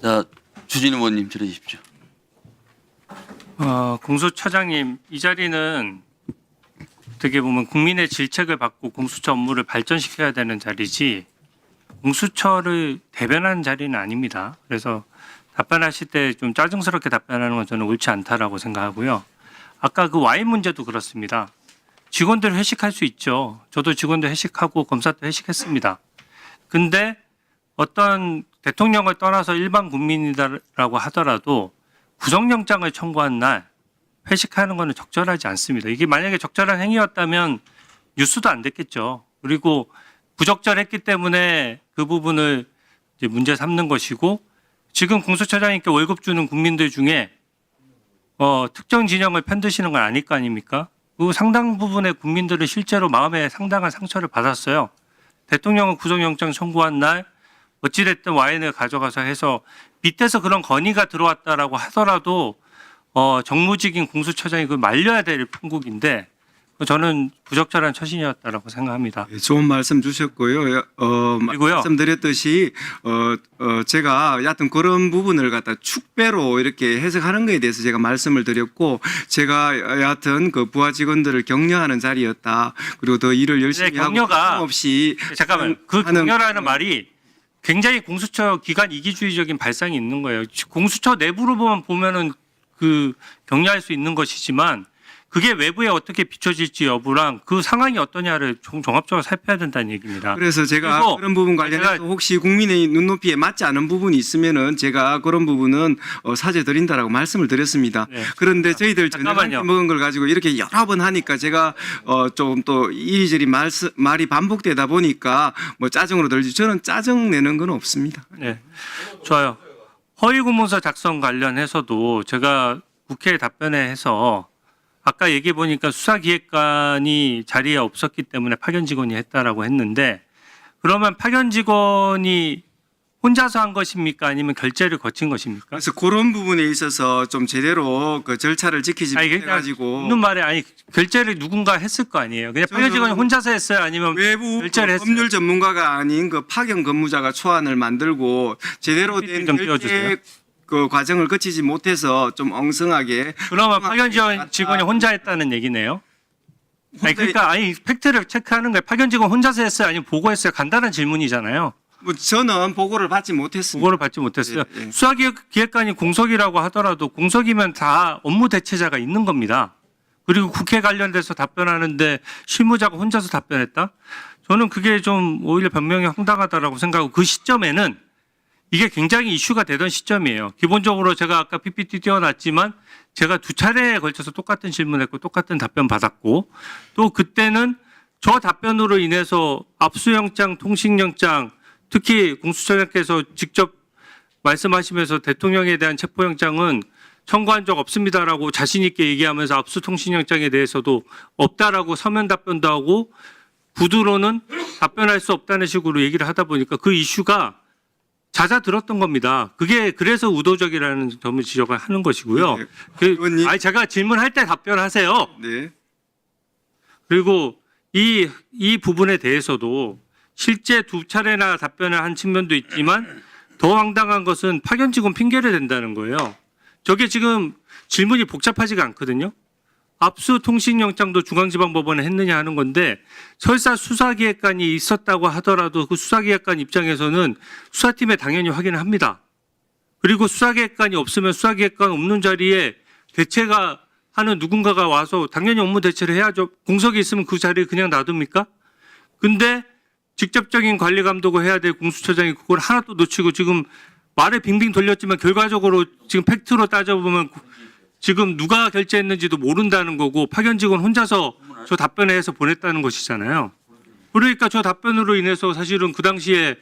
자, 주진 의원님 들어주십시오. 공수처장님, 이 자리는 어떻게 보면 국민의 질책을 받고 공수처 업무를 발전시켜야 되는 자리지 공수처를 대변하는 자리는 아닙니다. 그래서 답변하실 때 좀 짜증스럽게 답변하는 건 저는 옳지 않다라고 생각하고요. 아까 그 와인 문제도 그렇습니다. 직원들 회식할 수 있죠. 저도 직원들 회식하고 검사도 회식했습니다. 근데 어떤 대통령을 떠나서 일반 국민이다라고 하더라도 구속영장을 청구한 날 회식하는 것은 적절하지 않습니다. 이게 만약에 적절한 행위였다면 뉴스도 안 됐겠죠. 그리고 부적절했기 때문에 그 부분을 이제 문제 삼는 것이고, 지금 공수처장님께 월급 주는 국민들 중에 특정 진영을 편드시는 건 아닐 거 아닙니까? 그 상당 부분의 국민들은 실제로 마음에 상당한 상처를 받았어요. 대통령은 구속영장 청구한 날 어찌됐든 와인을 가져가서 해서 밑에서 그런 건의가 들어왔다라고 하더라도 정무직인 공수처장이 그걸 말려야 될 판국인데 저는 부적절한 처신이었다라고 생각합니다. 좋은 말씀 주셨고요. 그리고요. 말씀드렸듯이 제가 여하튼 그런 부분을 갖다 축배로 이렇게 해석하는 것에 대해서 제가 말씀을 드렸고, 제가 여하튼 그 부하 직원들을 격려하는 자리였다. 그리고 더 일을 열심히 하고 격려가 없이 잠깐만, 그 격려라는 말이 굉장히 공수처 기관 이기주의적인 발상이 있는 거예요. 공수처 내부로 보면은 그 격려할 수 있는 것이지만 그게 외부에 어떻게 비춰질지 여부랑 그 상황이 어떠냐를 종합적으로 살펴야 된다는 얘기입니다. 그래서 제가 그런 부분 관련해서 혹시 국민의 눈높이에 맞지 않은 부분이 있으면은 제가 그런 부분은 사죄 드린다라고 말씀을 드렸습니다. 네. 그런데 저희들 저녁 먹은 걸 가지고 이렇게 여러 번 하니까 제가 좀 또 이리저리 말이 반복되다 보니까 뭐 짜증으로 들지, 저는 짜증 내는 건 없습니다. 네, 좋아요. 허위공문서 작성 관련해서도 제가 국회에 답변에 해서 아까 얘기해 보니까 수사기획관이 자리에 없었기 때문에 파견 직원이 했다라고 했는데, 그러면 파견 직원이 혼자서 한 것입니까? 아니면 결재를 거친 것입니까? 그래서 그런 부분에 있어서 좀 제대로 그 절차를 지키지 못해가지고 묻는 말에 아니 결재를 누군가 했을 거 아니에요. 그냥 파견 직원이 혼자서 했어요? 아니면 외부 결재를 했어요? 법률 전문가가 아닌 그 파견 근무자가 초안을 만들고 제대로 된 좀 결재 띄워주세요. 그 과정을 거치지 못해서 좀 엉성하게. 그러면 파견 직원이 혼자 했다는 얘기네요. 아니 그러니까 팩트를 체크하는 거예요. 파견 직원 혼자서 했어요? 아니면 보고했어요? 간단한 질문이잖아요. 뭐 저는 보고를 받지 못했습니다. 보고를 받지 못했어요. 예, 예. 수사기획관이 공석이라고 하더라도 공석이면 다 업무 대체자가 있는 겁니다. 그리고 국회 관련돼서 답변하는데 실무자가 혼자서 답변했다? 저는 그게 좀 오히려 변명이 황당하다라고 생각하고, 그 시점에는 이게 굉장히 이슈가 되던 시점이에요. 기본적으로 제가 아까 PPT 띄워놨지만 제가 2차례에 걸쳐서 똑같은 질문했고 똑같은 답변 받았고, 또 그때는 저 답변으로 인해서 압수영장, 통신영장, 특히 공수처장께서 직접 말씀하시면서 대통령에 대한 체포영장은 청구한 적 없습니다라고 자신 있게 얘기하면서 압수 통신영장에 대해서도 없다라고 서면 답변도 하고 구두로는 답변할 수 없다는 식으로 얘기를 하다 보니까 그 이슈가 잦아들었던 겁니다. 그게 그래서 의도적이라는 점을 지적을 하는 것이고요. 의원님. 제가 질문할 때 답변하세요. 네. 그리고 이 부분에 대해서도 실제 2차례나 답변을 한 측면도 있지만 더 황당한 것은 파견 직원 핑계를 댄다는 거예요. 저게 지금 질문이 복잡하지가 않거든요. 압수 통신영장도 중앙지방법원에 했느냐 하는 건데, 설사 수사기획관이 있었다고 하더라도 그 수사기획관 입장에서는 수사팀에 당연히 확인을 합니다. 그리고 수사기획관이 없으면 수사기획관 없는 자리에 대체가 하는 누군가가 와서 당연히 업무 대체를 해야죠. 공석이 있으면 그 자리에 그냥 놔둡니까? 근데 직접적인 관리 감독을 해야 될 공수처장이 그걸 하나도 놓치고 지금 말을 빙빙 돌렸지만 결과적으로 지금 팩트로 따져보면 지금 누가 결재했는지도 모른다는 거고 파견 직원 혼자서 저 답변에 해서 보냈다는 것이잖아요. 그러니까 저 답변으로 인해서 사실은 그 당시에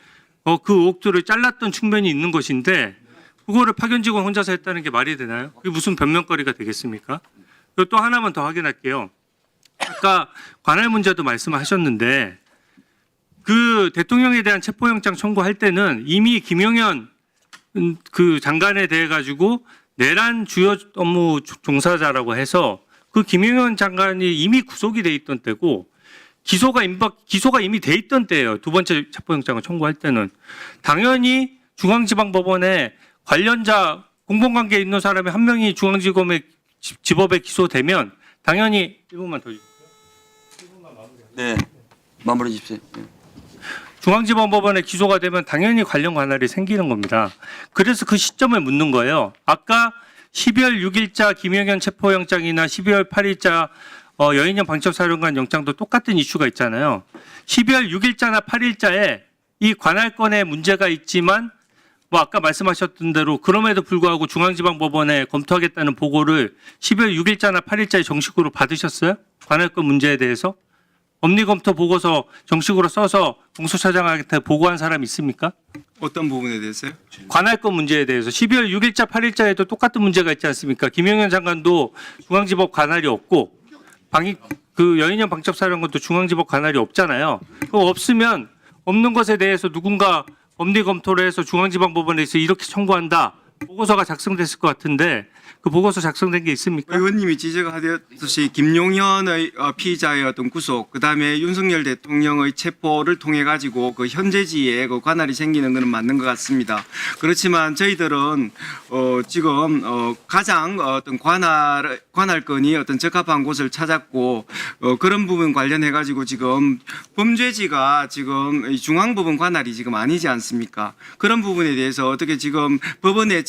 그 의혹들을 잘랐던 측면이 있는 것인데 그거를 파견 직원 혼자서 했다는 게 말이 되나요? 그게 무슨 변명거리가 되겠습니까? 그리고 또 하나만 더 확인할게요. 아까 관할 문제도 말씀하셨는데 그 대통령에 대한 체포영장 청구할 때는 이미 김용현 그 장관에 대해 가지고 내란 주요 업무 종사자라고 해서 그 김용현 장관이 이미 구속이 돼 있던 때고 기소가 이미 돼 있던 때예요. 두 번째 체포영장을 청구할 때는 당연히 중앙지방법원에 관련자 공범관계에 있는 사람이 한 명이 중앙지검의 지법에 기소되면 당연히 1분만 더 주세요. 네. 마무리해 주십시오. 네. 중앙지방법원에 기소가 되면 당연히 관련 관할이 생기는 겁니다. 그래서 그 시점을 묻는 거예요. 아까 12월 6일자 김영현 체포영장이나 12월 8일자 여인영 방첩사령관 영장도 똑같은 이슈가 있잖아요. 12월 6일자나 8일자에 이 관할권에 문제가 있지만 뭐 아까 말씀하셨던 대로 그럼에도 불구하고 중앙지방법원에 검토하겠다는 보고를 12월 6일자나 8일자에 정식으로 받으셨어요? 관할권 문제에 대해서? 법리검토 보고서 정식으로 써서 공수처장한테 보고한 사람 있습니까? 어떤 부분에 대해서요? 관할권 문제에 대해서 12월 6일자, 8일자에도 똑같은 문제가 있지 않습니까? 김영현 장관도 중앙지법 관할이 없고 그 여인영 방첩사령관도 중앙지법 관할이 없잖아요. 그거 없으면 없는 것에 대해서 누군가 법리 검토를 해서 중앙지방법원에서 이렇게 청구한다. 보고서가 작성됐을 것 같은데 그 보고서 작성된 게 있습니까? 의원님이 지적하셨듯이 김용현의 피의자의 어떤 구속, 그다음에 윤석열 대통령의 체포를 통해 가지고 그 현재지에 그 관할이 생기는 것은 맞는 것 같습니다. 그렇지만 저희들은 지금 가장 어떤 관할권이 어떤 적합한 곳을 찾았고 그런 부분 관련해 가지고 지금 범죄지가 지금 이 중앙법원 관할이 지금 아니지 않습니까? 그런 부분에 대해서 어떻게 지금 법원의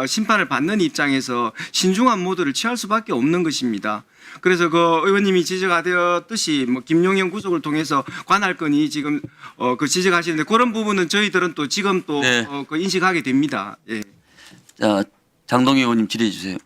심판을 받는 입장에서 신중한 모드를 취할 수밖에 없는 것입니다. 그래서 그 의원님이 지적하셨듯이 뭐 김용현 구속을 통해서 관할권이 지금 그 지적하시는데 그런 부분은 저희들은 또 지금 또 네. 그 인식하게 됩니다. 예. 자, 장동희 의원님 질의해 주세요.